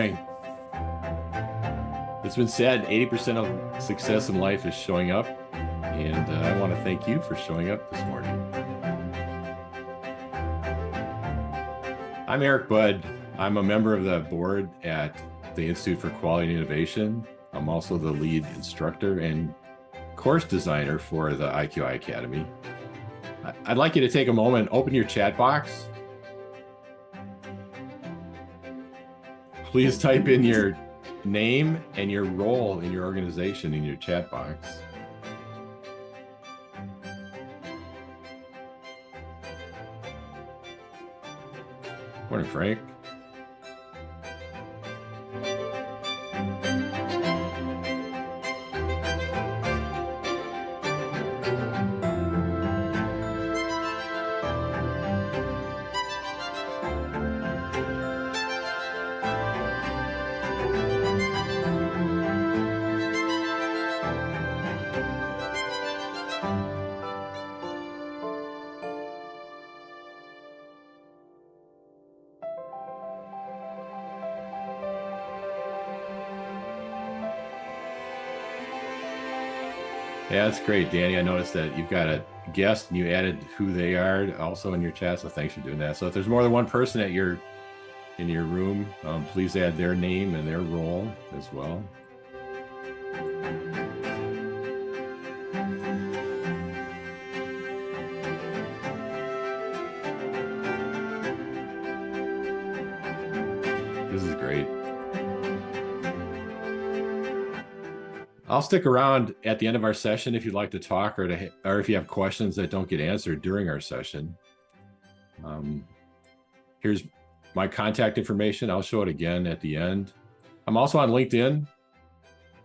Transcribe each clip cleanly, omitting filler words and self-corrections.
morning. It's been said 80% of success in life is showing up, and I want to thank you for showing up this morning. I'm Eric Budd. I'm a member of the board at the Institute for Quality and Innovation. I'm also the lead instructor and course designer for the IQI Academy. I'd like you to take a moment, open your chat box. Please type in your name and your role in your organization in your chat box. Morning, Frank. Yeah, that's great, Danny. I noticed that you've got a guest and you added who they are also in your chat, so thanks for doing that. So if there's more than one person in your room, please add their name and their role as well. This is great. I'll stick around at the end of our session if you'd like to talk or if you have questions that don't get answered during our session. Here's my contact information. I'll show it again at the end. I'm also on LinkedIn,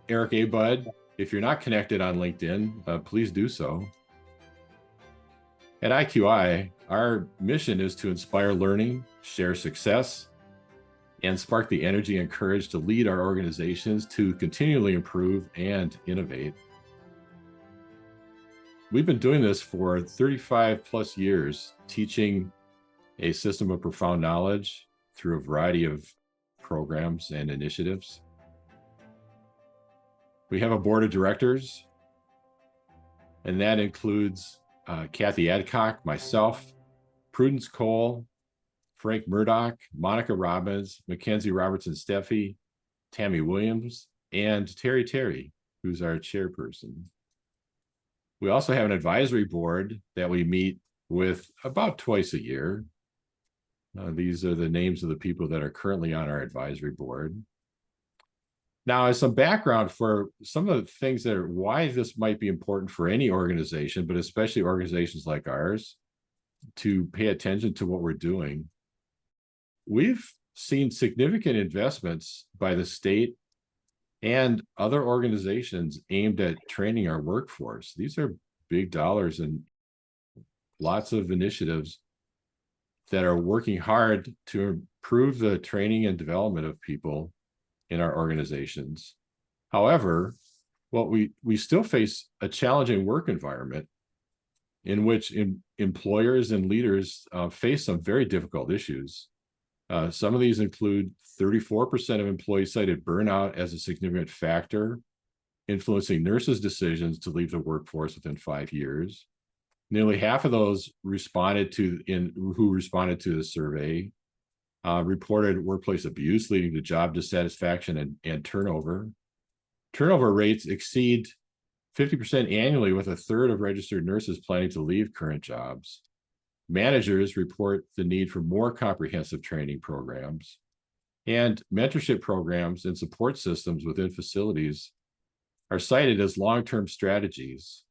Eric A. Budd. If you're not connected on LinkedIn, please do so. At IQI, our mission is to inspire learning, share success, and spark the energy and courage to lead our organizations to continually improve and innovate. We've been doing this for 35 plus years, teaching a system of profound knowledge through a variety of programs and initiatives. We have a board of directors, and that includes Kathy Adcock, myself, Prudence Cole, Frank Murdoch, Monica Robbins, Mackenzie Robertson-Steffi, Tammy Williams, and Terry, who's our chairperson. We also have an advisory board that we meet with about twice a year. These are the names of the people that are currently on our advisory board. Now, as some background for some of the things that are why this might be important for any organization, but especially organizations like ours, to pay attention to what we're doing. We've seen significant investments by the state and other organizations aimed at training our workforce. These are big dollars and lots of initiatives that are working hard to improve the training and development of people in our organizations. However, we still face a challenging work environment in which employers and leaders face some very difficult issues. Some of these include 34% of employees cited burnout as a significant factor influencing nurses' decisions to leave the workforce within 5 years. Nearly half of those who responded to the survey reported workplace abuse leading to job dissatisfaction and turnover. Turnover rates exceed 50% annually, with a third of registered nurses planning to leave current jobs. Managers report the need for more comprehensive training programs, and mentorship programs and support systems within facilities are cited as long-term strategies.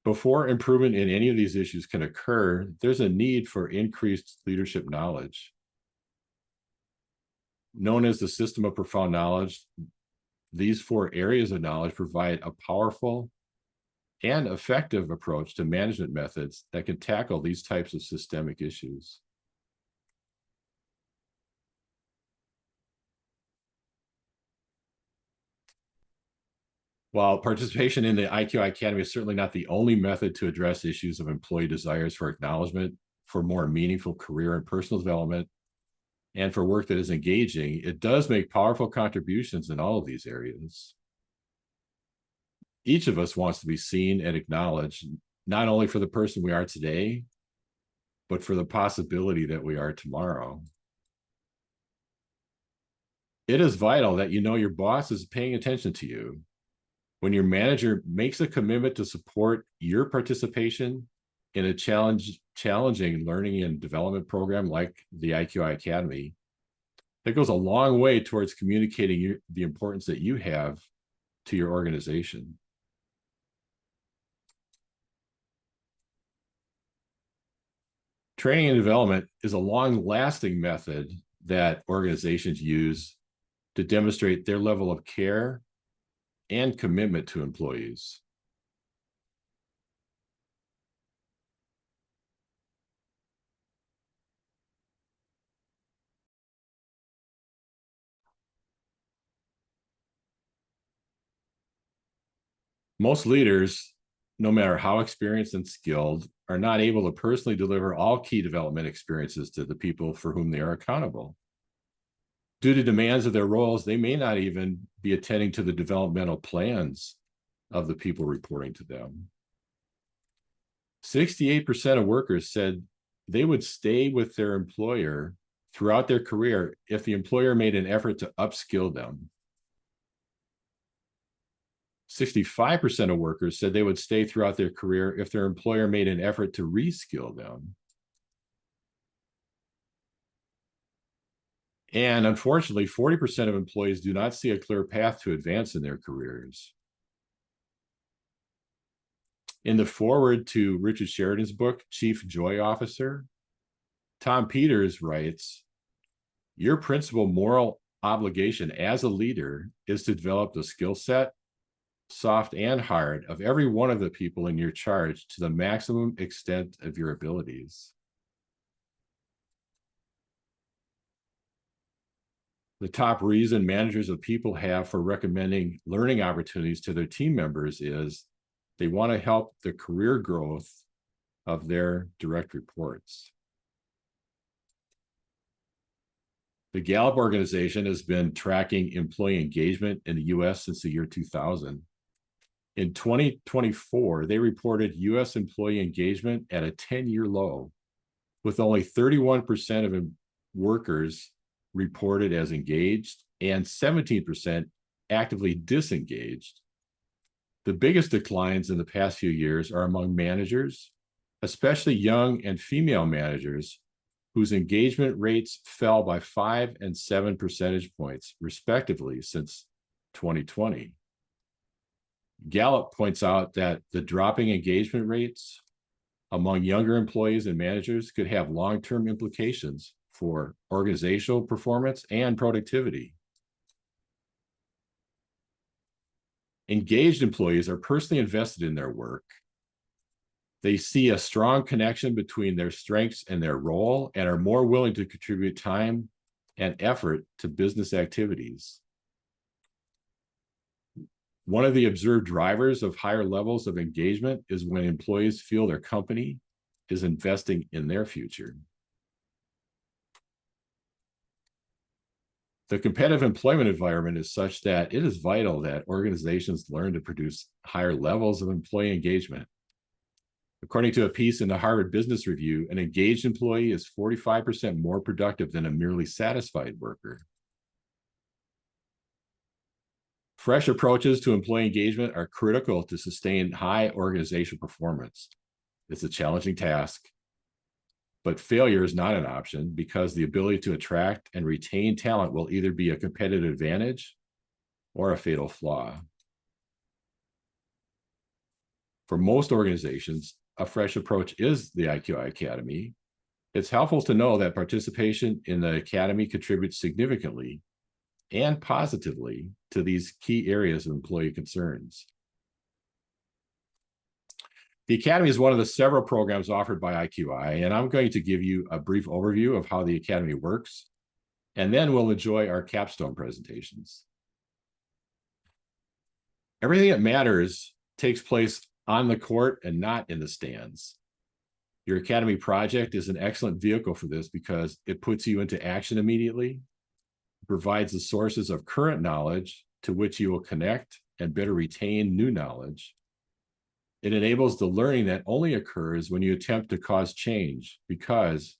Before improvement in any of these issues can occur, there's a need for increased leadership knowledge. Known as the system of profound knowledge, these 4 areas of knowledge provide a powerful and effective approach to management methods that can tackle these types of systemic issues. While participation in the IQI Academy is certainly not the only method to address issues of employee desires for acknowledgement for more meaningful career and personal development, and for work that is engaging, it does make powerful contributions in all of these areas. Each of us wants to be seen and acknowledged, not only for the person we are today, but for the possibility that we are tomorrow. It is vital that you know your boss is paying attention to you. When your manager makes a commitment to support your participation in a challenging learning and development program like the IQI Academy, that goes a long way towards communicating the importance that you have to your organization. Training and development is a long-lasting method that organizations use to demonstrate their level of care and commitment to employees. Most leaders, no matter how experienced and skilled, are not able to personally deliver all key development experiences to the people for whom they are accountable. Due to demands of their roles, they may not even be attending to the developmental plans of the people reporting to them. 68% of workers said they would stay with their employer throughout their career if the employer made an effort to upskill them. 65% of workers said they would stay throughout their career if their employer made an effort to reskill them. And unfortunately, 40% of employees do not see a clear path to advance in their careers. In the foreword to Richard Sheridan's book, Chief Joy Officer, Tom Peters writes, "Your principal moral obligation as a leader is to develop the skill set, soft and hard, of every one of the people in your charge to the maximum extent of your abilities." The top reason managers of people have for recommending learning opportunities to their team members is they want to help the career growth of their direct reports. The Gallup organization has been tracking employee engagement in the US since the year 2000. In 2024, they reported US employee engagement at a 10-year low, with only 31% of workers reported as engaged and 17% actively disengaged. The biggest declines in the past few years are among managers, especially young and female managers, whose engagement rates fell by 5 and 7 percentage points, respectively, since 2020. Gallup points out that the dropping engagement rates among younger employees and managers could have long-term implications for organizational performance and productivity. Engaged employees are personally invested in their work. They see a strong connection between their strengths and their role and are more willing to contribute time and effort to business activities. One of the observed drivers of higher levels of engagement is when employees feel their company is investing in their future. The competitive employment environment is such that it is vital that organizations learn to produce higher levels of employee engagement. According to a piece in the Harvard Business Review, an engaged employee is 45% more productive than a merely satisfied worker. Fresh approaches to employee engagement are critical to sustain high organizational performance. It's a challenging task, but failure is not an option because the ability to attract and retain talent will either be a competitive advantage or a fatal flaw. For most organizations, a fresh approach is the IQI Academy. It's helpful to know that participation in the Academy contributes significantly and positively to these key areas of employee concerns. The Academy is one of the several programs offered by IQI, and I'm going to give you a brief overview of how the Academy works, and then we'll enjoy our capstone presentations. Everything that matters takes place on the court and not in the stands. Your academy project is an excellent vehicle for this because it puts you into action immediately, provides the sources of current knowledge to which you will connect and better retain new knowledge. It enables the learning that only occurs when you attempt to cause change, because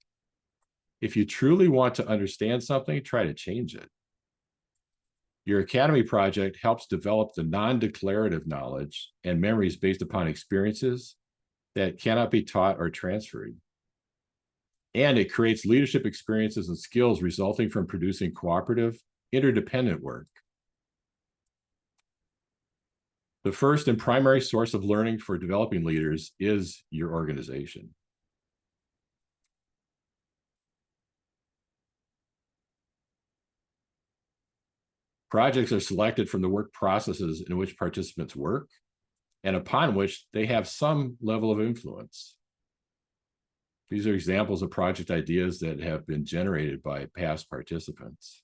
if you truly want to understand something, try to change it. Your academy project helps develop the non-declarative knowledge and memories based upon experiences that cannot be taught or transferred. And it creates leadership experiences and skills resulting from producing cooperative, interdependent work. The first and primary source of learning for developing leaders is your organization. Projects are selected from the work processes in which participants work and upon which they have some level of influence. These are examples of project ideas that have been generated by past participants.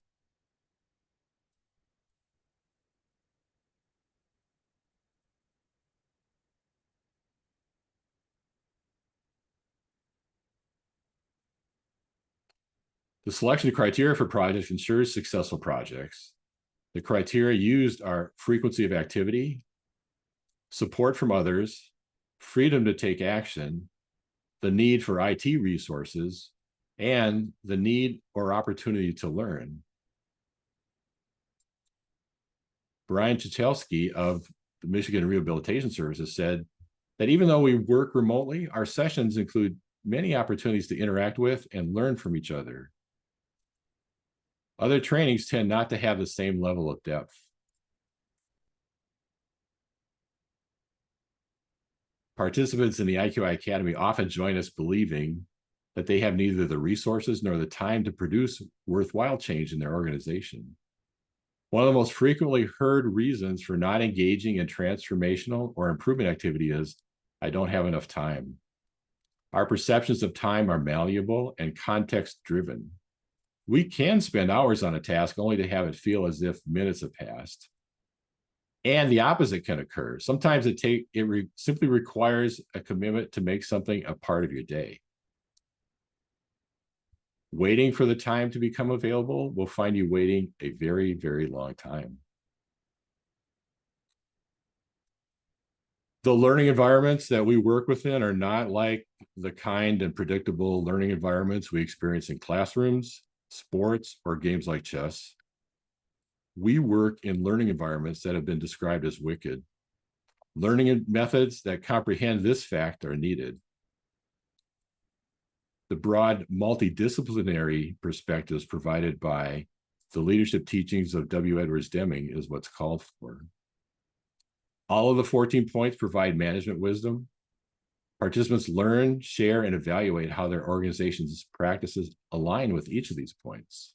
The selection criteria for projects ensures successful projects. The criteria used are frequency of activity, support from others, freedom to take action, the need for IT resources, and the need or opportunity to learn. Brian Chichelski of the Michigan Rehabilitation Services said that even though we work remotely, our sessions include many opportunities to interact with and learn from each other. Other trainings tend not to have the same level of depth. Participants in the IQI Academy often join us believing that they have neither the resources nor the time to produce worthwhile change in their organization. One of the most frequently heard reasons for not engaging in transformational or improvement activity is, I don't have enough time. Our perceptions of time are malleable and context-driven. We can spend hours on a task only to have it feel as if minutes have passed. And the opposite can occur. Sometimes it simply requires a commitment to make something a part of your day. Waiting for the time to become available will find you waiting a very, very long time. The learning environments that we work within are not like the kind and predictable learning environments we experience in classrooms, sports, or games like chess. We work in learning environments that have been described as wicked. Learning methods that comprehend this fact are needed. The broad multidisciplinary perspectives provided by the leadership teachings of W. Edwards Deming is what's called for. All of the 14 points provide management wisdom. Participants learn, share, and evaluate how their organization's practices align with each of these points.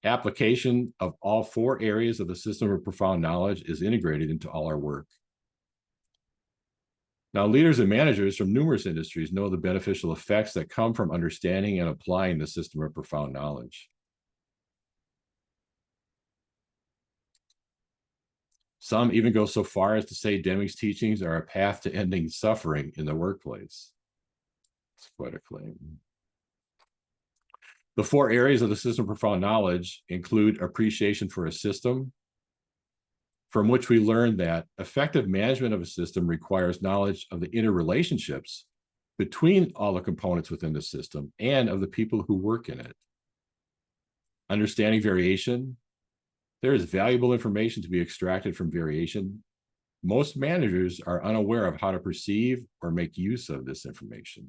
Application of all 4 areas of the system of profound knowledge is integrated into all our work. Now, leaders and managers from numerous industries know the beneficial effects that come from understanding and applying the system of profound knowledge. Some even go so far as to say Deming's teachings are a path to ending suffering in the workplace. It's quite a claim. The 4 areas of the system of profound knowledge include appreciation for a system, from which we learn that effective management of a system requires knowledge of the interrelationships between all the components within the system and of the people who work in it. Understanding variation. There is valuable information to be extracted from variation. Most managers are unaware of how to perceive or make use of this information.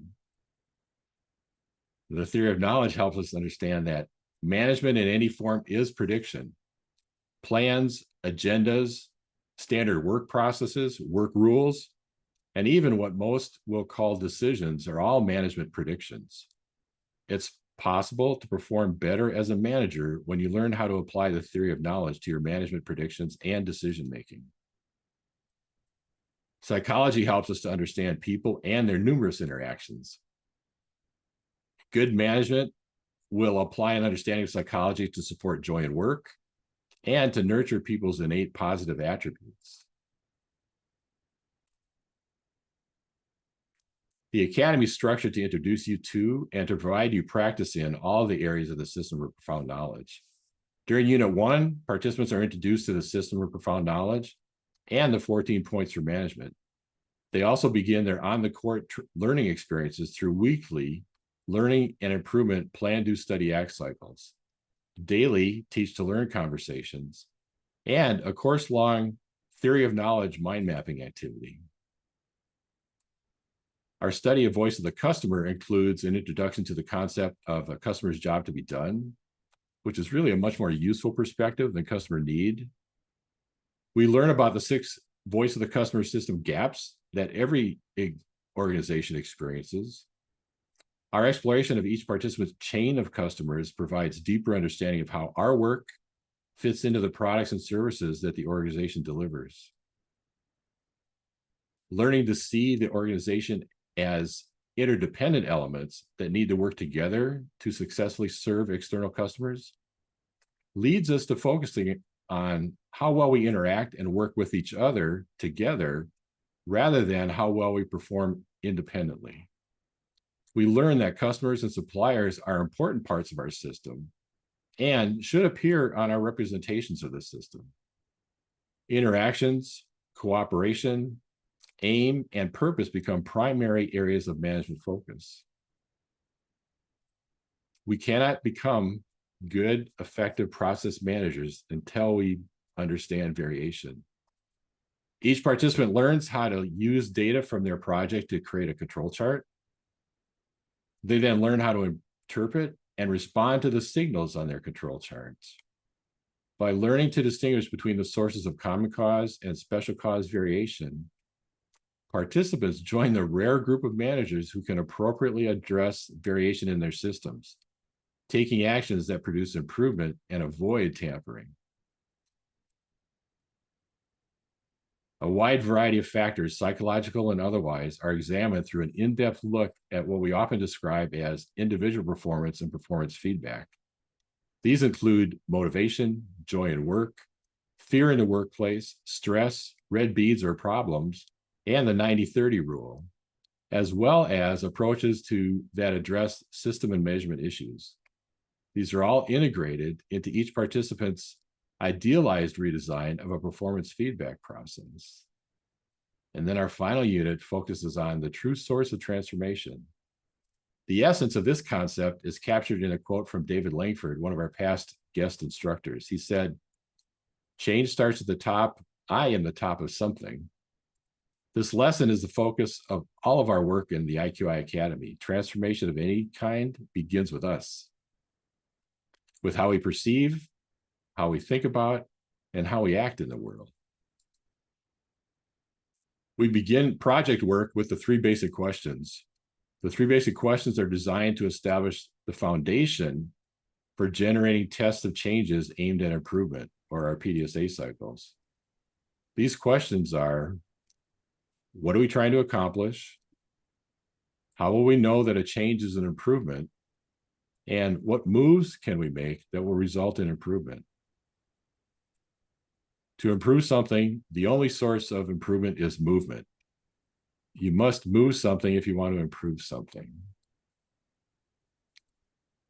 The theory of knowledge helps us understand that management in any form is prediction. Plans, agendas, standard work processes, work rules, and even what most will call decisions are all management predictions. It's possible to perform better as a manager when you learn how to apply the theory of knowledge to your management predictions and decision-making. Psychology helps us to understand people and their numerous interactions. Good management will apply an understanding of psychology to support joy in work and to nurture people's innate positive attributes. The Academy is structured to introduce you to and to provide you practice in all the areas of the system of profound knowledge. During Unit 1, participants are introduced to the system of profound knowledge and the 14 points for management. They also begin their on-the-court learning experiences through weekly learning and improvement plan, do, study, act cycles, daily teach to learn conversations, and a course-long theory of knowledge mind mapping activity. Our study of voice of the customer includes an introduction to the concept of a customer's job to be done, which is really a much more useful perspective than customer need. We learn about the 6 voice of the customer system gaps that every organization experiences. Our exploration of each participant's chain of customers provides deeper understanding of how our work fits into the products and services that the organization delivers. Learning to see the organization as interdependent elements that need to work together to successfully serve external customers leads us to focusing on how well we interact and work with each other together rather than how well we perform independently. We learn that customers and suppliers are important parts of our system and should appear on our representations of the system. Interactions, cooperation, aim, and purpose become primary areas of management focus. We cannot become good, effective process managers until we understand variation. Each participant learns how to use data from their project to create a control chart. They then learn how to interpret and respond to the signals on their control charts. By learning to distinguish between the sources of common cause and special cause variation, participants join the rare group of managers who can appropriately address variation in their systems, taking actions that produce improvement and avoid tampering. A wide variety of factors, psychological and otherwise, are examined through an in-depth look at what we often describe as individual performance and performance feedback. These include motivation, joy in work, fear in the workplace, stress, red beads or problems, and the 90-30 rule, as well as approaches that address system and measurement issues. These are all integrated into each participant's idealized redesign of a performance feedback process. And then our final unit focuses on the true source of transformation. The essence of this concept is captured in a quote from David Langford, one of our past guest instructors. He said, "Change starts at the top. I am the top of something." This lesson is the focus of all of our work in the IQI Academy. Transformation of any kind begins with us, with how we perceive, how we think about, and how we act in the world. We begin project work with the 3 basic questions. The 3 basic questions are designed to establish the foundation for generating tests of changes aimed at improvement, or our PDSA cycles. These questions are: what are we trying to accomplish? How will we know that a change is an improvement? And what moves can we make that will result in improvement? To improve something, the only source of improvement is movement. You must move something if you want to improve something.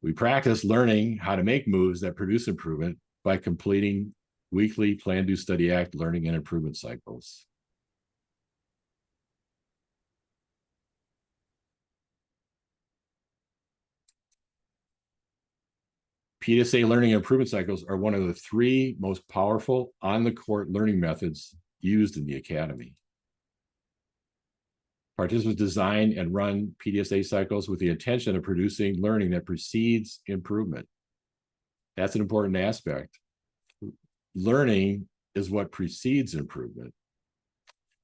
We practice learning how to make moves that produce improvement by completing weekly plan, do, study, act learning and improvement cycles. PDSA learning and improvement cycles are one of the 3 most powerful on-the-court learning methods used in the Academy. Participants design and run PDSA cycles with the intention of producing learning that precedes improvement. That's an important aspect. Learning is what precedes improvement.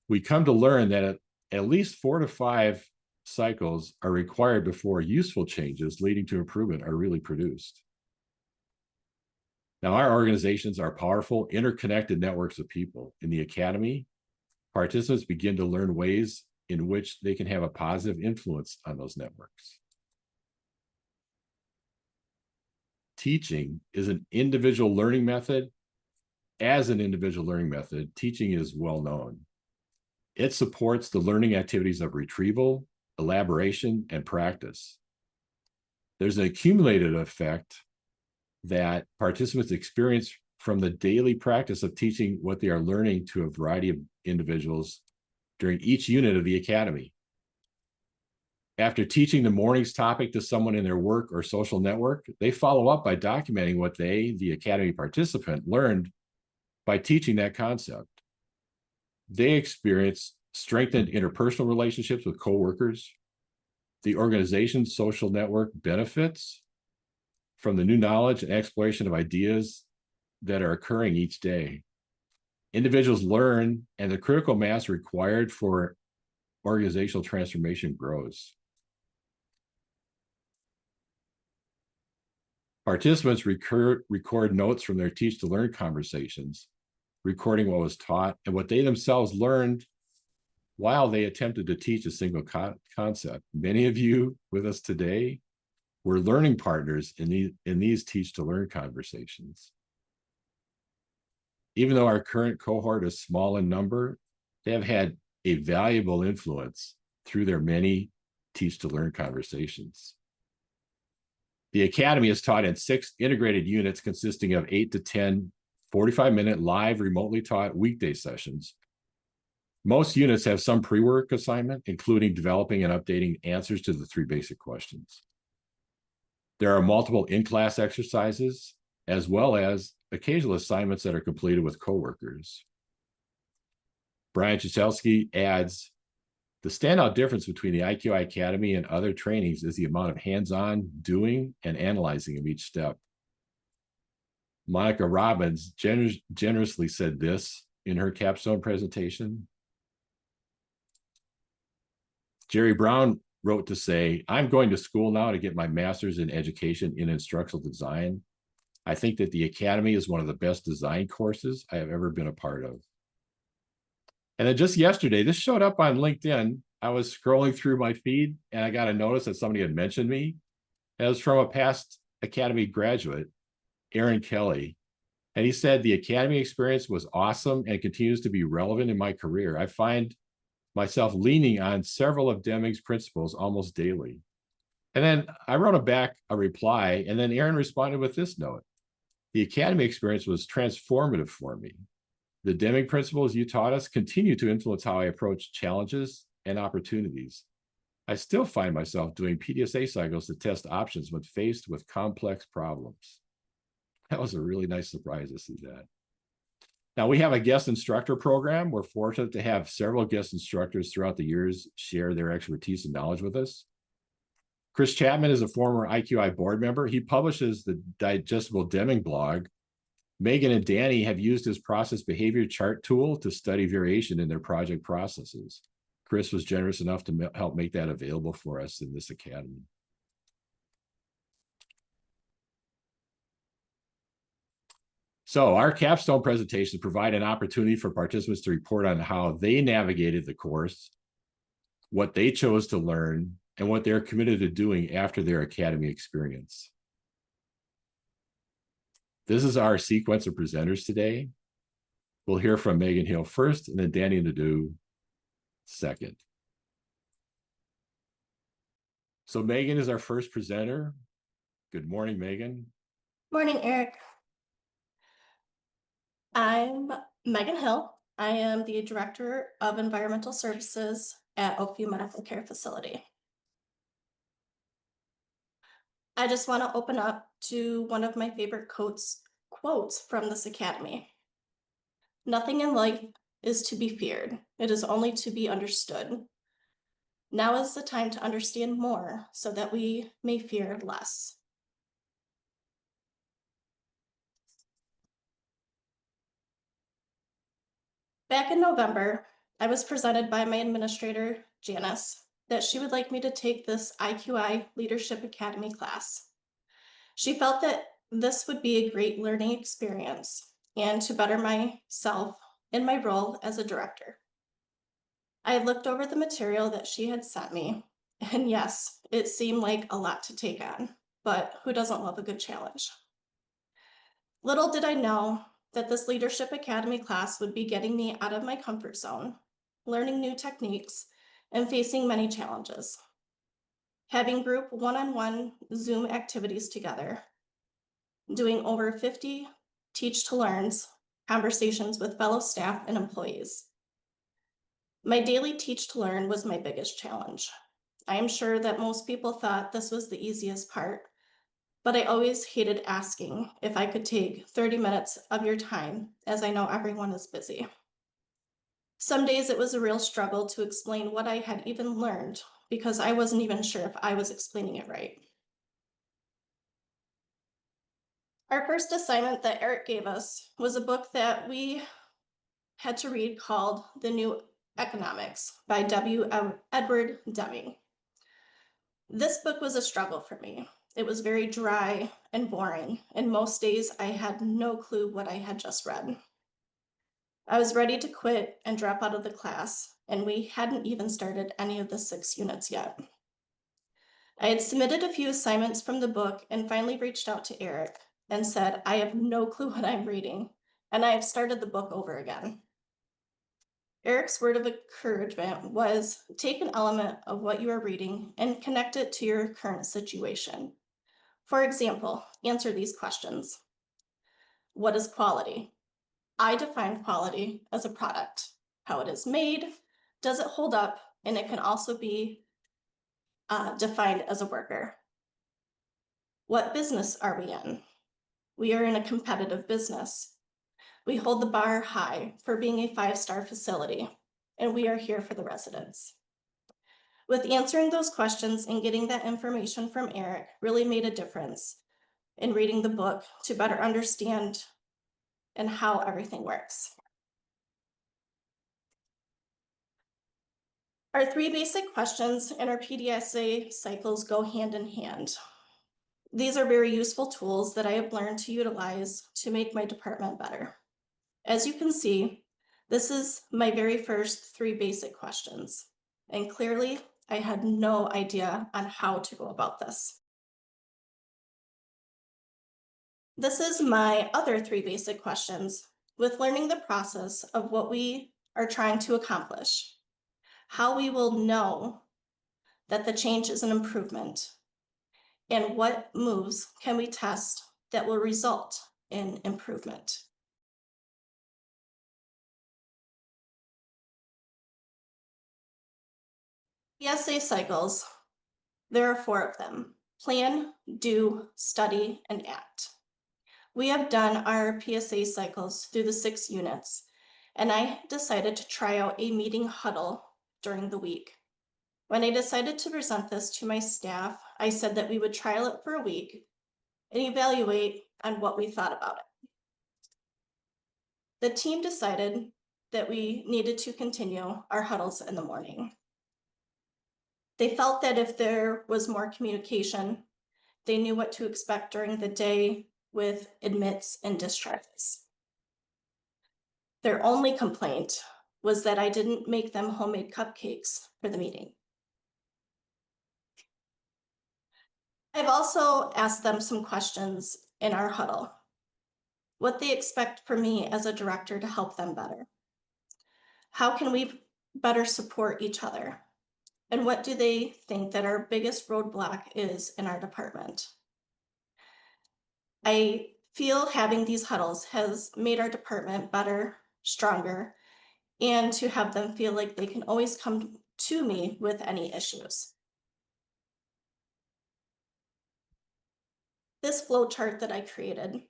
We come to learn that at least 4 to 5 cycles are required before useful changes leading to improvement are really produced. Now, our organizations are powerful, interconnected networks of people. In the Academy, participants begin to learn ways in which they can have a positive influence on those networks. Teaching is an individual learning method. As an individual learning method, teaching is well known. It supports the learning activities of retrieval, elaboration, and practice. There's an accumulated effect that participants experience from the daily practice of teaching what they are learning to a variety of individuals during each unit of the academy. After teaching the morning's topic to someone in their work or social network, they follow up by documenting what they, the academy participant, learned by teaching that concept. They experience strengthened interpersonal relationships with coworkers. The organization's social network benefits from the new knowledge and exploration of ideas that are occurring each day. Individuals learn, and the critical mass required for organizational transformation grows. Participants record notes from their teach to learn conversations, recording what was taught and what they themselves learned while they attempted to teach a single concept. Many of you with us today were learning partners in these teach to learn conversations. Even though our current cohort is small in number, they have had a valuable influence through their many teach to learn conversations. The Academy is taught in 6 integrated units consisting of 8 to 10 45-minute live remotely taught weekday sessions. Most units have some pre-work assignment, including developing and updating answers to the 3 basic questions. There are multiple in-class exercises, as well as occasional assignments that are completed with coworkers. Brian Chichelski adds, the standout difference between the IQI Academy and other trainings is the amount of hands-on doing and analyzing of each step. Monica Robbins generously said this in her capstone presentation. Jerry Brown wrote to say, I'm going to school now to get my master's in education in instructional design. I think that the Academy is one of the best design courses I have ever been a part of. And then just yesterday, this showed up on LinkedIn. I was scrolling through my feed and I got a notice that somebody had mentioned me. It was from a past Academy graduate, Aaron Kelly. And he said, the Academy experience was awesome and continues to be relevant in my career. I find myself leaning on several of Deming's principles almost daily. And then I wrote him back a reply, and then Aaron responded with this note. The Academy experience was transformative for me. The Deming principles you taught us continue to influence how I approach challenges and opportunities. I still find myself doing PDSA cycles to test options when faced with complex problems. That was a really nice surprise to see that. Now, we have a guest instructor program. We're fortunate to have several guest instructors throughout the years share their expertise and knowledge with us. Chris Chapman is a former IQI board member. He publishes the Digestible Deming blog. Megan and Danny have used his process behavior chart tool to study variation in their project processes. Chris was generous enough to help make that available for us in this academy. So our capstone presentations provide an opportunity for participants to report on how they navigated the course, what they chose to learn, and what they're committed to doing after their academy experience. This is our sequence of presenters today. We'll hear from Megan Hill first, and then Danny NADEAU second. So Megan is our first presenter. Good morning, Megan. Morning, Eric. I'm Megan Hill. I am the Director of Environmental Services at Oakview Medical Care Facility. I just want to open up to one of my favorite quotes from this academy. Nothing in life is to be feared. It is only to be understood. Now is the time to understand more so that we may fear less. Back in November, I was presented by my administrator, Janice, that she would like me to take this IQI Leadership Academy class. She felt that this would be a great learning experience and to better myself in my role as a director. I looked over the material that she had sent me, and yes, it seemed like a lot to take on, but who doesn't love a good challenge? Little did I know that this Leadership Academy class would be getting me out of my comfort zone, learning new techniques, and facing many challenges. having group one-on-one Zoom activities together, doing over 50 teach to learns conversations with fellow staff and employees. My daily teach to learn was my biggest challenge. I am sure that most people thought this was the easiest part, but I always hated asking if I could take 30 minutes of your time, as I know everyone is busy. Some days it was a real struggle to explain what I had even learned because I wasn't even sure if I was explaining it right. Our first assignment that Eric gave us was a book that we had to read called The New Economics by Edward Deming. This book was a struggle for me. It was very dry and boring, and most days I had no clue what I had just read. I was ready to quit and drop out of the class, and we hadn't even started any of the 6 units yet. I had submitted a few assignments from the book and finally reached out to Eric and said, I have no clue what I'm reading, and I have started the book over again. Eric's word of encouragement was, take an element of what you are reading and connect it to your current situation. For example, answer these questions. What is quality? I define quality as a product, how it is made, does it hold up, and it can also be defined as a worker. What business are we in? We are in a competitive business. We hold the bar high for being a 5-star facility, and we are here for the residents. With answering those questions and getting that information from Eric really made a difference in reading the book to better understand and how everything works. Our 3 basic questions and our PDSA cycles go hand in hand. These are very useful tools that I have learned to utilize to make my department better. As you can see, this is my very first 3 basic questions, and clearly I had no idea on how to go about this. This is my other 3 basic questions with learning the process of what we are trying to accomplish, how we will know that the change is an improvement, and what moves can we test that will result in improvement. PSA cycles, there are 4 of them: plan, do, study, and act. We have done our PSA cycles through the 6 units, and I decided to try out a meeting huddle during the week. When I decided to present this to my staff, I said that we would trial it for a week and evaluate on what we thought about it. The team decided that we needed to continue our huddles in the morning. They felt that if there was more communication, they knew what to expect during the day with admits and discharges. Their only complaint was that I didn't make them homemade cupcakes for the meeting. I've also asked them some questions in our huddle. What they expect from me as a director to help them better. How can we better support each other? And what do they think that our biggest roadblock is in our department? I feel having these huddles has made our department better, stronger, and to have them feel like they can always come to me with any issues. This flow chart that I created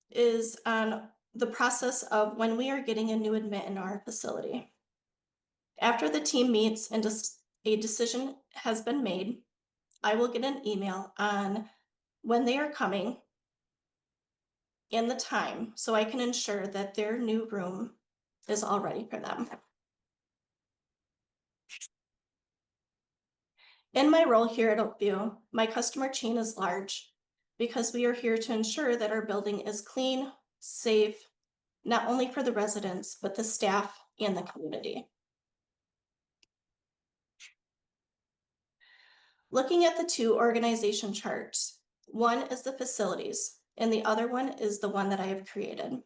is on the process of when we are getting a new admit in our facility. After the team meets and a decision has been made, I will get an email on when they are coming and the time, so I can ensure that their new room is all ready for them. In my role here at Oakview, my customer chain is large because we are here to ensure that our building is clean, safe, not only for the residents, but the staff and the community. Looking at the 2 organization charts, one is the facilities and the other one is the one that I have created.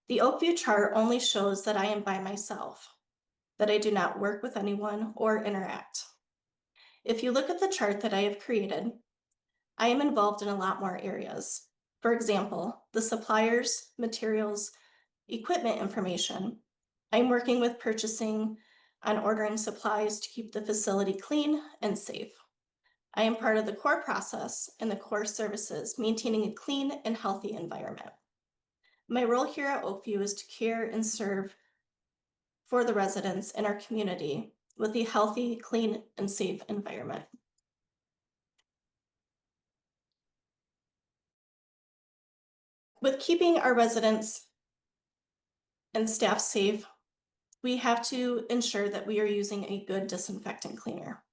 The Oakview chart only shows that I am by myself, that I do not work with anyone or interact. If you look at the chart that I have created, I am involved in a lot more areas. For example, the suppliers, materials, equipment information. I'm working with purchasing on ordering supplies to keep the facility clean and safe. I am part of the core process and the core services, maintaining a clean and healthy environment. My role here at Oakview is to care and serve for the residents in our community with a healthy, clean, and safe environment. With keeping our residents and staff safe, we have to ensure that we are using a good disinfectant cleaner.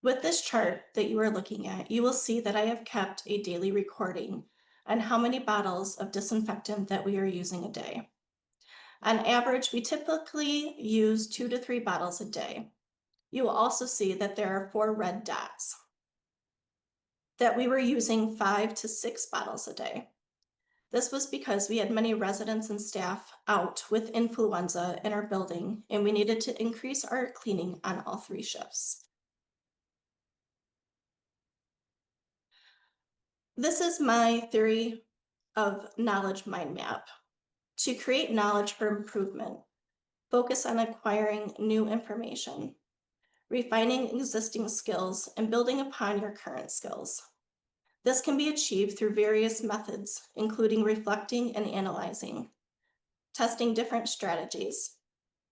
With this chart that you are looking at, you will see that I have kept a daily recording on how many bottles of disinfectant that we are using a day. On average, we typically use 2 to 3 bottles a day. You will also see that there are 4 red dots, that we were using 5 to 6 bottles a day. This was because we had many residents and staff out with influenza in our building, and we needed to increase our cleaning on all 3 shifts. This is my theory of knowledge mind map. To create knowledge for improvement, focus on acquiring new information, refining existing skills, and building upon your current skills. This can be achieved through various methods, including reflecting and analyzing, testing different strategies,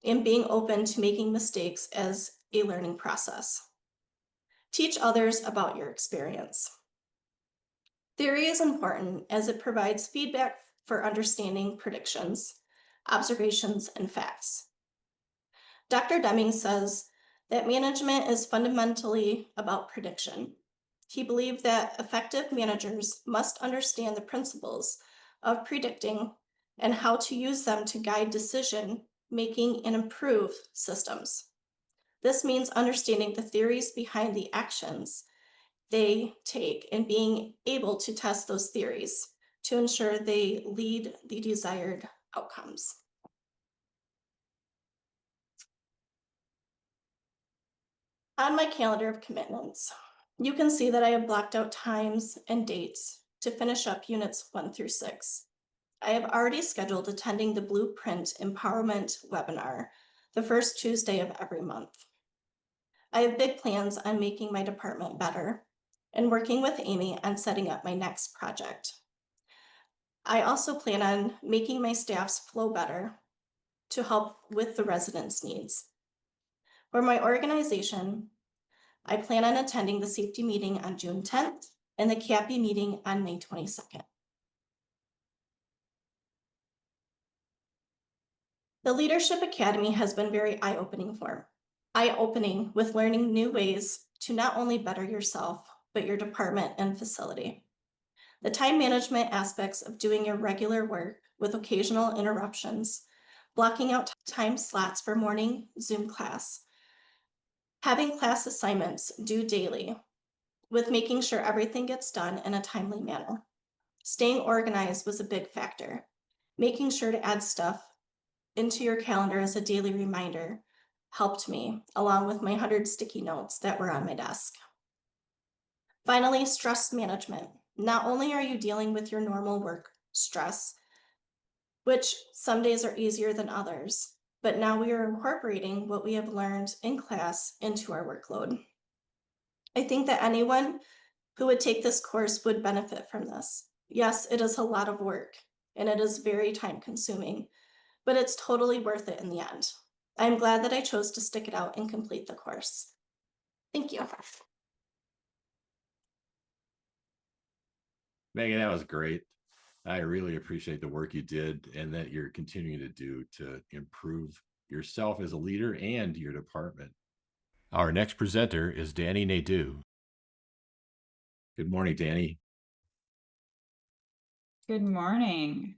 and being open to making mistakes as a learning process. Teach others about your experience. Theory is important as it provides feedback for understanding predictions, observations, and facts. Dr. Deming says that management is fundamentally about prediction. He believed that effective managers must understand the principles of predicting and how to use them to guide decision making and improve systems. This means understanding the theories behind the actions they take and being able to test those theories to ensure they lead the desired outcomes. On my calendar of commitments, you can see that I have blocked out times and dates to finish up units 1 through 6. I have already scheduled attending the Blueprint Empowerment webinar the first Tuesday of every month. I have big plans on making my department better and working with Amy on setting up my next project. I also plan on making my staff's flow better to help with the residents' needs. For my organization, I plan on attending the safety meeting on June 10th and the CAPI meeting on May 22nd. The Leadership Academy has been very eye-opening with learning new ways to not only better yourself, but your department and facility. The time management aspects of doing your regular work with occasional interruptions, blocking out time slots for morning Zoom class, having class assignments due daily, with making sure everything gets done in a timely manner. Staying organized was a big factor. Making sure to add stuff into your calendar as a daily reminder helped me, along with my 100 sticky notes that were on my desk. Finally, stress management. Not only are you dealing with your normal work stress, which some days are easier than others, but now we are incorporating what we have learned in class into our workload. I think that anyone who would take this course would benefit from this. Yes, it is a lot of work and it is very time consuming, but it's totally worth it in the end. I'm glad that I chose to stick it out and complete the course. Thank you. Megan, that was great. I really appreciate the work you did and that you're continuing to do to improve yourself as a leader and your department. Our next presenter is NADEAU. Good morning, Danny. Good morning.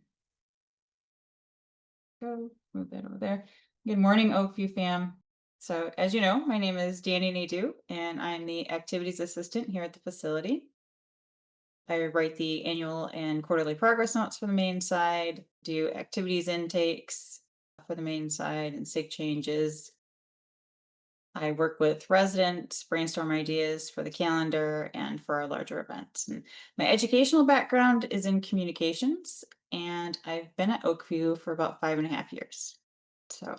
Go move that over there. Good morning, Oakview fam. So as you know, my name is NADEAU and I'm the activities assistant here at the facility. I write the annual and quarterly progress notes for the main side, do activities intakes for the main side and sig changes. I work with residents, brainstorm ideas for the calendar and for our larger events. And my educational background is in communications, and I've been at Oakview for about 5.5 years. So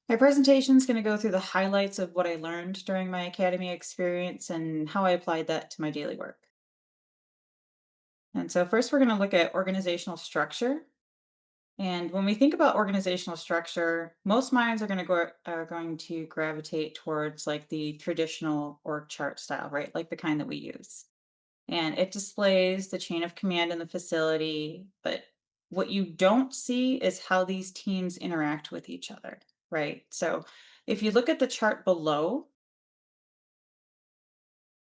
my presentation is going to go through the highlights of what I learned during my academy experience and how I applied that to my daily work. And so first we're going to look at organizational structure. And when we think about organizational structure, most minds are going to gravitate towards like the traditional org chart style, right? Like the kind that we use. And it displays the chain of command in the facility, but what you don't see is how these teams interact with each other, right? So if you look at the chart below,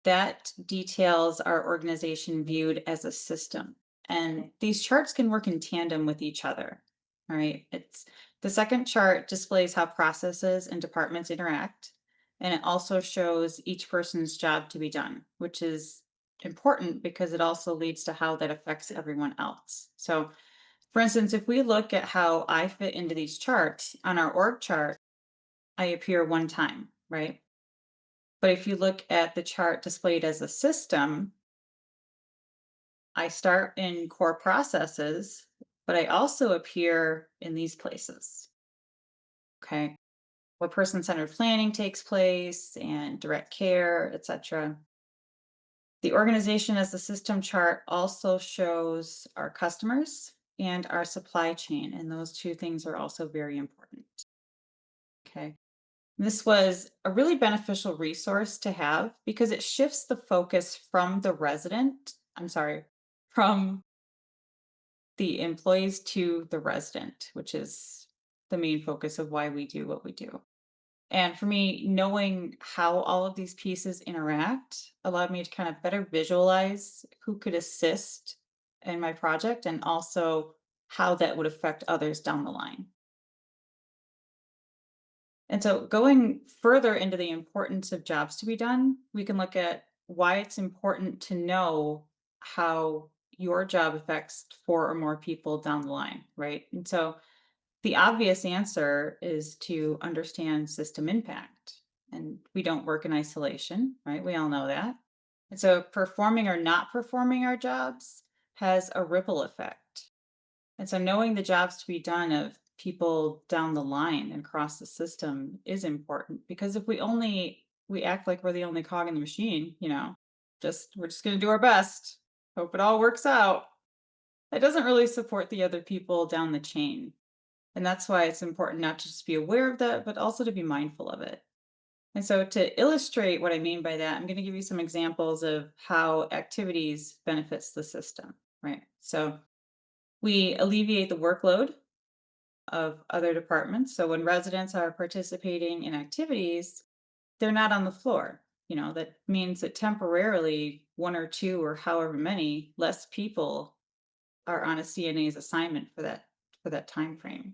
that details our organization viewed as a system. And these charts can work in tandem with each other. All right. It's the second chart displays how processes and departments interact. And it also shows each person's job to be done, which is important because it also leads to how that affects everyone else. So, for instance, if we look at how I fit into these charts on our org chart, I appear one time, right? But if you look at the chart displayed as a system, I start in core processes, but I also appear in these places. Okay. Where person centered planning takes place and direct care, etc. The organization as the system chart also shows our customers and our supply chain, and those two things are also very important. Okay. This was a really beneficial resource to have because it shifts the focus from from the employees to the resident, which is the main focus of why we do what we do. And for me, knowing how all of these pieces interact allowed me to kind of better visualize who could assist in my project and also how that would affect others down the line. And so, going further into the importance of jobs to be done, we can look at why it's important to know how your job affects four or more people down the line, right? And so, the obvious answer is to understand system impact. And we don't work in isolation, right? We all know that. And so, performing or not performing our jobs has a ripple effect. And so knowing the jobs to be done of people down the line and across the system is important because if we act like we're the only cog in the machine, just we're just going to do our best, hope it all works out. That doesn't really support the other people down the chain. And that's why it's important not to just be aware of that, but also to be mindful of it. And so to illustrate what I mean by that, I'm going to give you some examples of how activities benefits the system, right? So we alleviate the workload of other departments. So when residents are participating in activities, they're not on the floor. That means that temporarily one or two or however many less people are on a CNA's assignment for that time frame.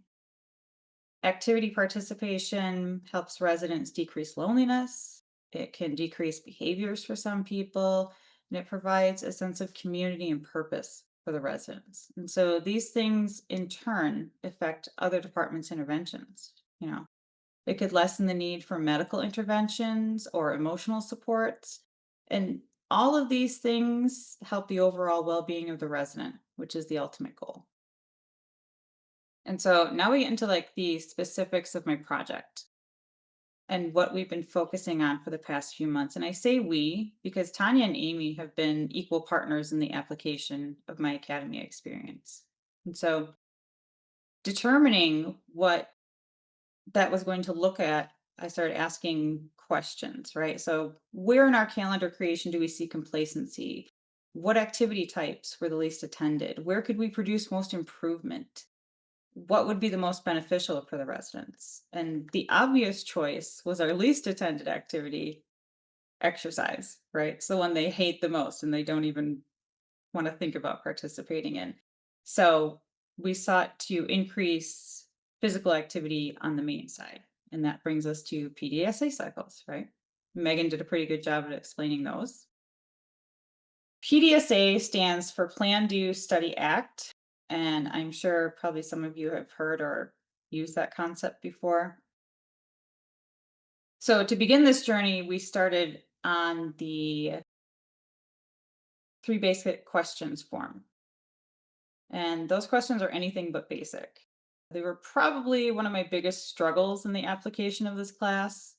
Activity participation helps residents decrease loneliness. It can decrease behaviors for some people, and it provides a sense of community and purpose for the residents. And so these things in turn affect other departments' interventions. It could lessen the need for medical interventions or emotional supports. And all of these things help the overall well being of the resident, which is the ultimate goal. And so now we get into like the specifics of my project and what we've been focusing on for the past few months. And I say we because Tanya and Amy have been equal partners in the application of my academy experience. And so determining what that was going to look at, I started asking questions, right? So where in our calendar creation do we see complacency? What activity types were the least attended? Where could we produce most improvement? What would be the most beneficial for the residents? And the obvious choice was our least attended activity, exercise, right? It's the one they hate the most and they don't even want to think about participating in. So we sought to increase physical activity on the main side. And that brings us to PDSA cycles, right? Megan did a pretty good job at explaining those. PDSA stands for Plan, Do, Study, Act. And I'm sure probably some of you have heard or used that concept before. So to begin this journey, we started on the 3 basic questions form. And those questions are anything but basic. They were probably one of my biggest struggles in the application of this class.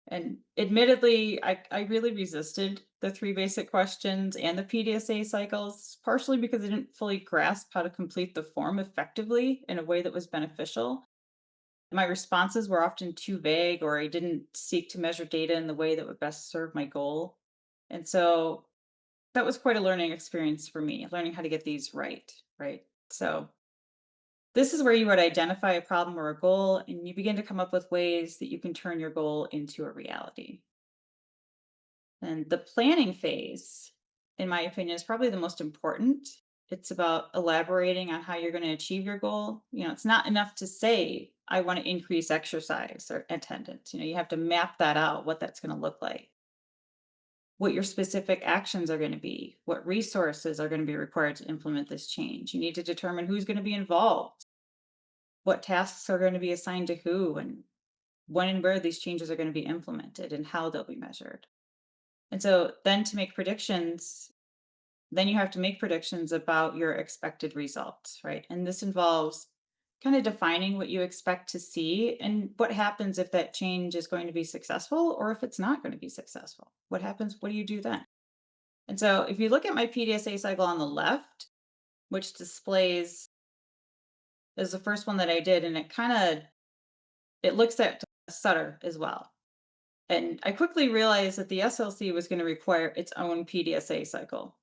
And admittedly, I really resisted the 3 basic questions and the PDSA cycles, partially because I didn't fully grasp how to complete the form effectively in a way that was beneficial. My responses were often too vague, or I didn't seek to measure data in the way that would best serve my goal. And so that was quite a learning experience for me, learning how to get these right, right? So this is where you would identify a problem or a goal, and you begin to come up with ways that you can turn your goal into a reality. And the planning phase, in my opinion, is probably the most important. It's about elaborating on how you're going to achieve your goal. It's not enough to say, I want to increase exercise or attendance. You have to map that out, what that's going to look like, what your specific actions are going to be, what resources are going to be required to implement this change. You need to determine who's going to be involved, what tasks are going to be assigned to who, and when and where these changes are going to be implemented and how they'll be measured. And so then to make predictions, then you have to make predictions about your expected results, right? And this involves kind of defining what you expect to see and what happens if that change is going to be successful or if it's not going to be successful. What happens? What do you do then? And so if you look at my PDSA cycle on the left, which displays is the first one that I did, and it looks at Sutter as well. And I quickly realized that the SLC was going to require its own PDSA cycle.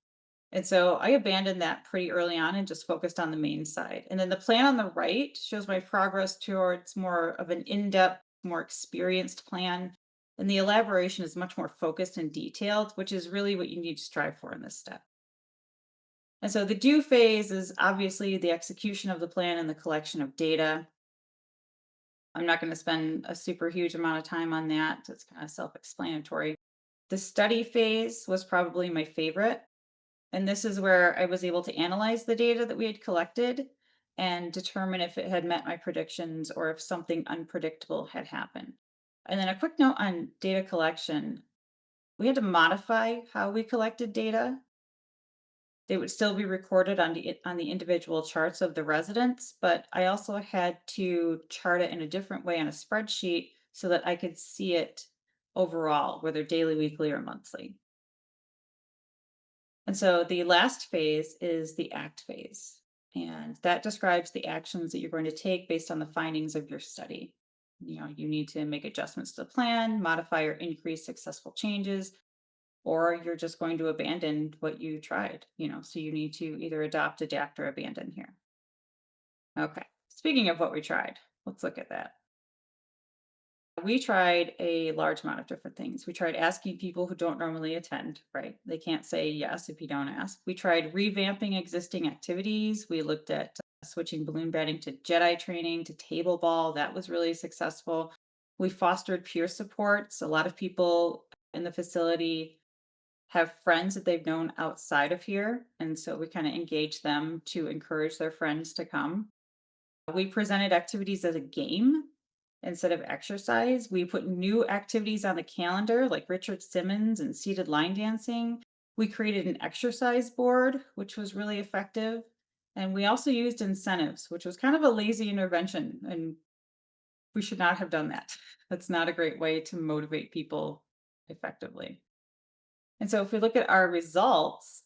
And so I abandoned that pretty early on and just focused on the main side. And then the plan on the right shows my progress towards more of an in-depth, more experienced plan. And the elaboration is much more focused and detailed, which is really what you need to strive for in this step. And so the do phase is obviously the execution of the plan and the collection of data. I'm not going to spend a super huge amount of time on that. It's kind of self-explanatory. The study phase was probably my favorite. And this is where I was able to analyze the data that we had collected and determine if it had met my predictions or if something unpredictable had happened. And then a quick note on data collection. We had to modify how we collected data. They would still be recorded on the individual charts of the residents, but I also had to chart it in a different way on a spreadsheet so that I could see it overall, whether daily, weekly, or monthly. And so the last phase is the act phase. And that describes the actions that you're going to take based on the findings of your study. You need to make adjustments to the plan, modify or increase successful changes, or you're just going to abandon what you tried. So you need to either adopt, adapt, or abandon here. Okay. Speaking of what we tried, let's look at that. We tried a large amount of different things. We tried asking people who don't normally attend, right? They can't say yes if you don't ask. We tried revamping existing activities. We looked at switching balloon batting to Jedi training to table ball. That was really successful. We fostered peer supports. A lot of people in the facility have friends that they've known outside of here. And so we kind of engage them to encourage their friends to come. We presented activities as a game instead of exercise. We put new activities on the calendar, like Richard Simmons and seated line dancing. We created an exercise board, which was really effective. And we also used incentives, which was kind of a lazy intervention. And we should not have done that. That's not a great way to motivate people effectively. And so if we look at our results,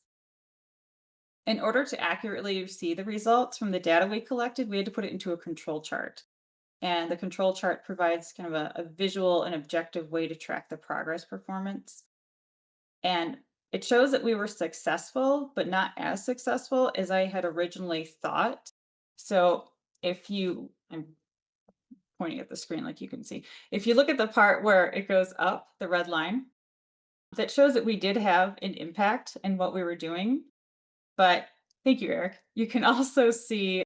in order to accurately see the results from the data we collected, we had to put it into a control chart. And the control chart provides kind of a visual and objective way to track the progress performance. And it shows that we were successful, but not as successful as I had originally thought. So I'm pointing at the screen like you can see. If you look at the part where it goes up, the red line, that shows that we did have an impact in what we were doing. But thank you, Eric. You can also see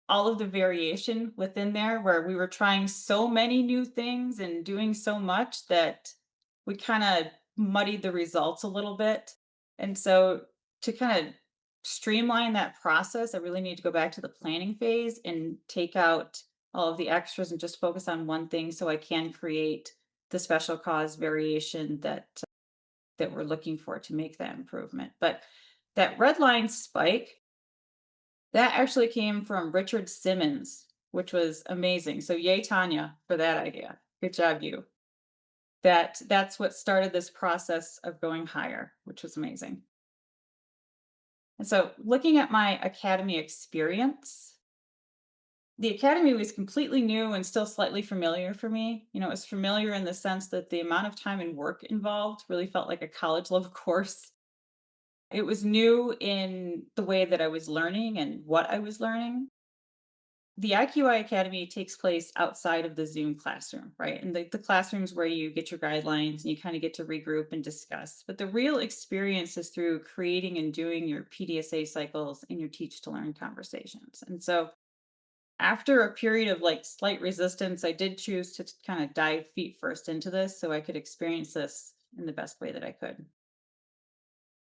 all of the variation within there where we were trying so many new things and doing so much that we kind of muddied the results a little bit. And so to kind of streamline that process, I really need to go back to the planning phase and take out all of the extras and just focus on one thing so I can create the special cause variation that we're looking for to make that improvement. But that red line spike, that actually came from Richard Simmons, which was amazing. So yay, Tanya, for that idea. Good job, you. That's what started this process of going higher, which was amazing. And so looking at my academy experience, the academy was completely new and still slightly familiar for me. You know, it was familiar in the sense that the amount of time and work involved really felt like a college level course. It was new in the way that I was learning and what I was learning. The IQI Academy takes place outside of the Zoom classroom, right? And the classrooms where you get your guidelines and you kind of get to regroup and discuss. But the real experience is through creating and doing your PDSA cycles and your teach to learn conversations. And so after a period of like slight resistance, I did choose to kind of dive feet first into this so I could experience this in the best way that I could.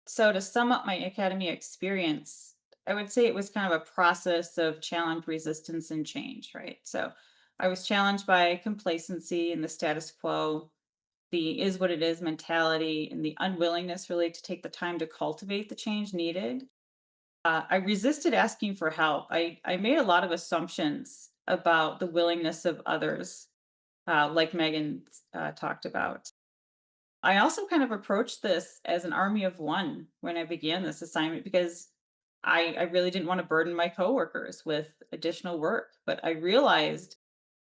So to sum up my academy experience, I would say it was kind of a process of challenge, resistance, and change, right? So I was challenged by complacency and the status quo, the is what it is mentality, and the unwillingness really to take the time to cultivate the change needed. I resisted asking for help. I made a lot of assumptions about the willingness of others, like Megan talked about. I also kind of approached this as an army of one when I began this assignment because I really didn't want to burden my coworkers with additional work. But I realized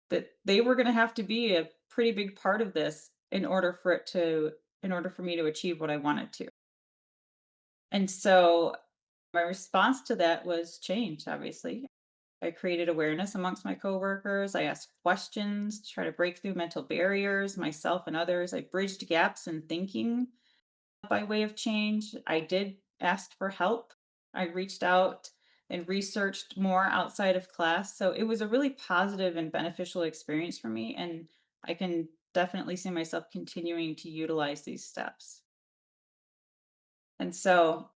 that they were going to have to be a pretty big part of this in order for me to achieve what I wanted to. And so my response to that was change, obviously. I created awareness amongst my coworkers. I asked questions to try to break through mental barriers, myself and others. I bridged gaps in thinking by way of change. I did ask for help. I reached out and researched more outside of class. So it was a really positive and beneficial experience for me. And I can definitely see myself continuing to utilize these steps. And so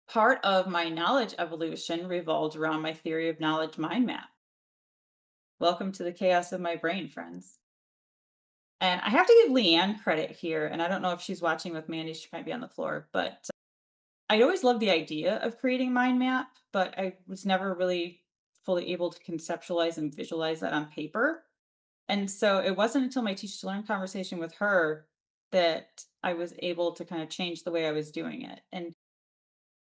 part of my knowledge evolution revolved around my theory of knowledge mind map. Welcome to the chaos of my brain, friends. And I have to give Leanne credit here. And I don't know if she's watching with Mandy, she might be on the floor, but I always loved the idea of creating mind map, but I was never really fully able to conceptualize and visualize that on paper. And so it wasn't until my teach to learn conversation with her that I was able to kind of change the way I was doing it. And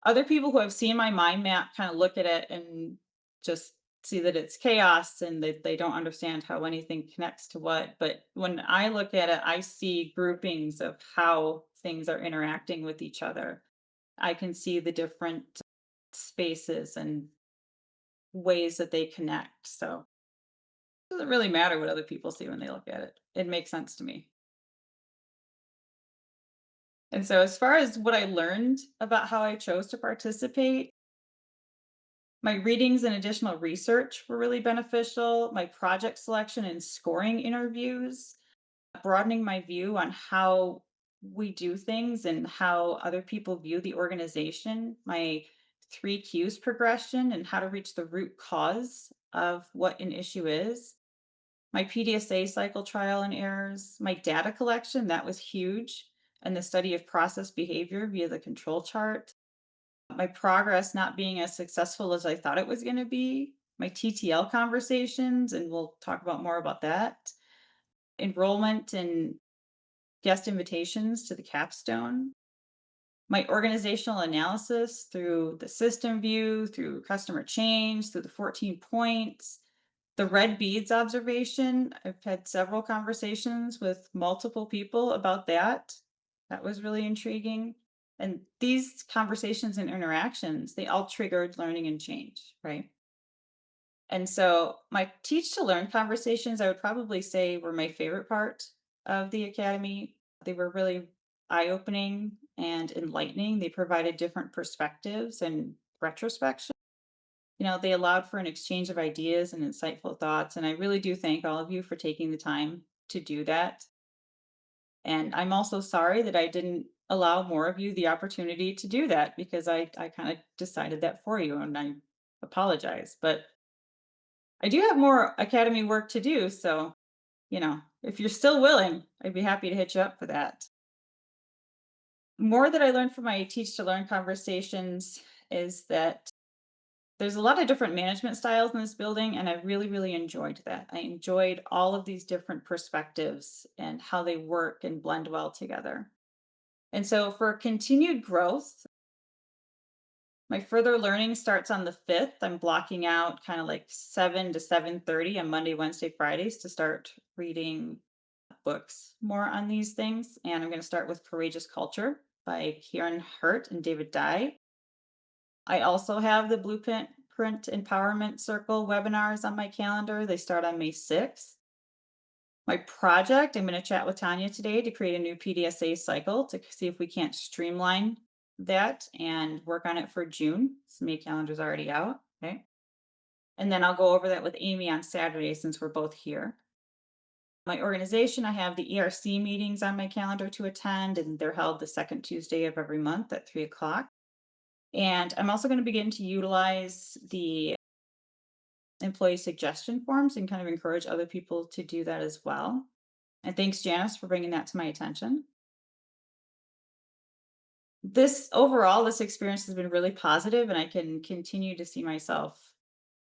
other people who have seen my mind map kind of look at it and just see that it's chaos and that they don't understand how anything connects to what. But when I look at it, I see groupings of how things are interacting with each other. I can see the different spaces and ways that they connect. So it doesn't really matter what other people see when they look at it. It makes sense to me. And so, as far as what I learned about how I chose to participate, my readings and additional research were really beneficial. My project selection and scoring interviews, broadening my view on how we do things and how other people view the organization. My 3 Qs progression and how to reach the root cause of what an issue is. My PDSA cycle trial and errors, my data collection, that was huge, and the study of process behavior via the control chart. My progress not being as successful as I thought it was going to be, my TTL conversations, and we'll talk about more about that. Enrollment and guest invitations to the capstone, my organizational analysis through the system view, through customer change, through the 14 points, the red beads observation. I've had several conversations with multiple people about that. That was really intriguing. And these conversations and interactions, they all triggered learning and change, right? And so my teach to learn conversations, I would probably say were my favorite part of the academy. They were really eye opening and enlightening. They provided different perspectives and retrospection. You know, they allowed for an exchange of ideas and insightful thoughts. And I really do thank all of you for taking the time to do that. And I'm also sorry that I didn't allow more of you the opportunity to do that because I kind of decided that for you and I apologize. But I do have more academy work to do, so, if you're still willing, I'd be happy to hit you up for that. More that I learned from my Teach to Learn conversations is that there's a lot of different management styles in this building, and I really, really enjoyed that. I enjoyed all of these different perspectives and how they work and blend well together. And so for continued growth, my further learning starts on the 5th. I'm blocking out kind of like 7 to 7:30 on Monday, Wednesday, Fridays to start reading books more on these things. And I'm going to start with Courageous Culture by Kieran Hurt and David Dye. I also have the Blueprint Empowerment Circle webinars on my calendar. They start on May 6th. My project, I'm going to chat with Tanya today to create a new PDSA cycle to see if we can't streamline that and work on it for June. So May calendar's already out. Okay. And then I'll go over that with Amy on Saturday since we're both here. My organization, I have the ERC meetings on my calendar to attend, and they're held the second Tuesday of every month at 3:00. And I'm also going to begin to utilize the employee suggestion forms and kind of encourage other people to do that as well. And thanks, Janice, for bringing that to my attention. This experience has been really positive, and I can continue to see myself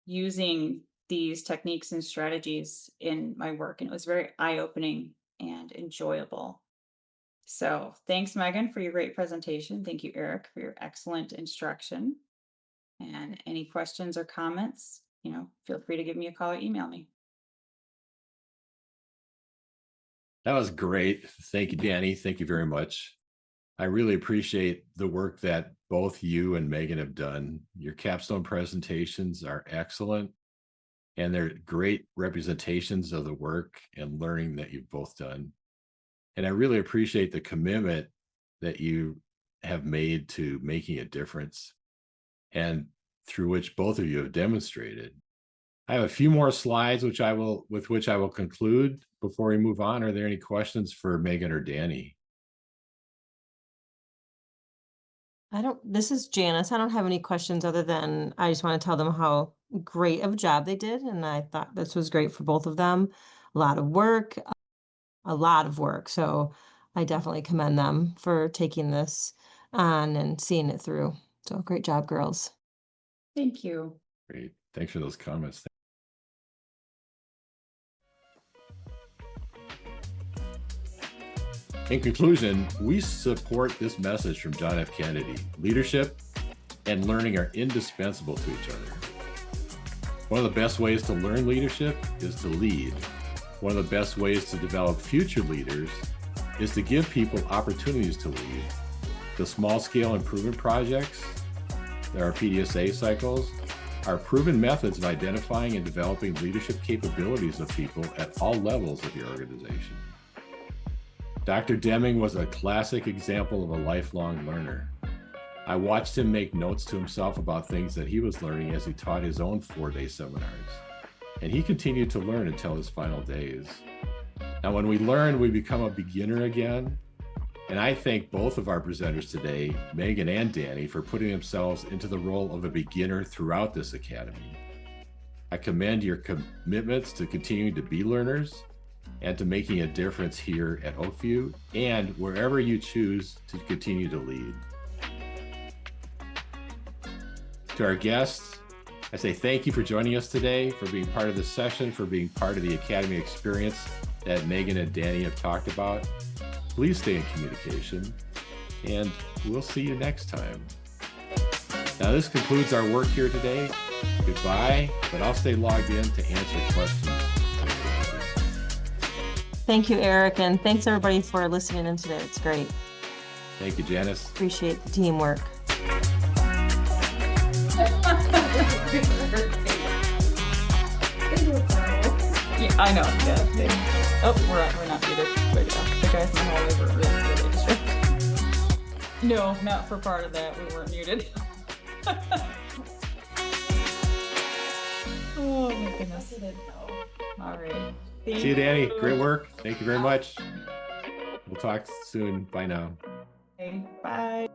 using these techniques and strategies in my work. And it was very eye-opening and enjoyable. So thanks, Megan, for your great presentation. Thank you, Eric, for your excellent instruction. And any questions or comments, feel free to give me a call or email me. That was great. Thank you, Danny. Thank you very much. I really appreciate the work that both you and Megan have done. Your capstone presentations are excellent, and they're great representations of the work and learning that you've both done. And I really appreciate the commitment that you have made to making a difference, and through which both of you have demonstrated. I have a few more slides with which I will conclude before we move on. Are there any questions for Megan or Danny? This is Janice. I don't have any questions other than I just want to tell them how great of a job they did. And I thought this was great for both of them. A lot of work. So I definitely commend them for taking this on and seeing it through. So great job, girls. Thank you. Great. Thanks for those comments. In conclusion, we support this message from John F. Kennedy. Leadership and learning are indispensable to each other. One of the best ways to learn leadership is to lead. One of the best ways to develop future leaders is to give people opportunities to lead. The small-scale improvement projects, our PDSA cycles, are proven methods of identifying and developing leadership capabilities of people at all levels of your organization. Dr. Deming was a classic example of a lifelong learner. I watched him make notes to himself about things that he was learning as he taught his own 4-day seminars. And he continued to learn until his final days. Now, when we learn, we become a beginner again. And I thank both of our presenters today, Megan and Danny, for putting themselves into the role of a beginner throughout this academy. I commend your commitments to continuing to be learners and to making a difference here at Oakview and wherever you choose to continue to lead. To our guests, I say thank you for joining us today, for being part of this session, for being part of the Academy experience that Megan and Danny have talked about. Please stay in communication, and we'll see you next time. Now, this concludes our work here today. Goodbye, but I'll stay logged in to answer questions. Thank you, Eric, and thanks everybody for listening in today. It's great. Thank you, Janice. Appreciate the teamwork. Yeah, I know. Yeah. Oh, we're not muted. But yeah, the guys in the hallway were really distracted. No, not for part of that. We weren't muted. Oh my goodness. All right. See you, Danny. Great work. Thank you very much. We'll talk soon. Bye now. Okay, bye.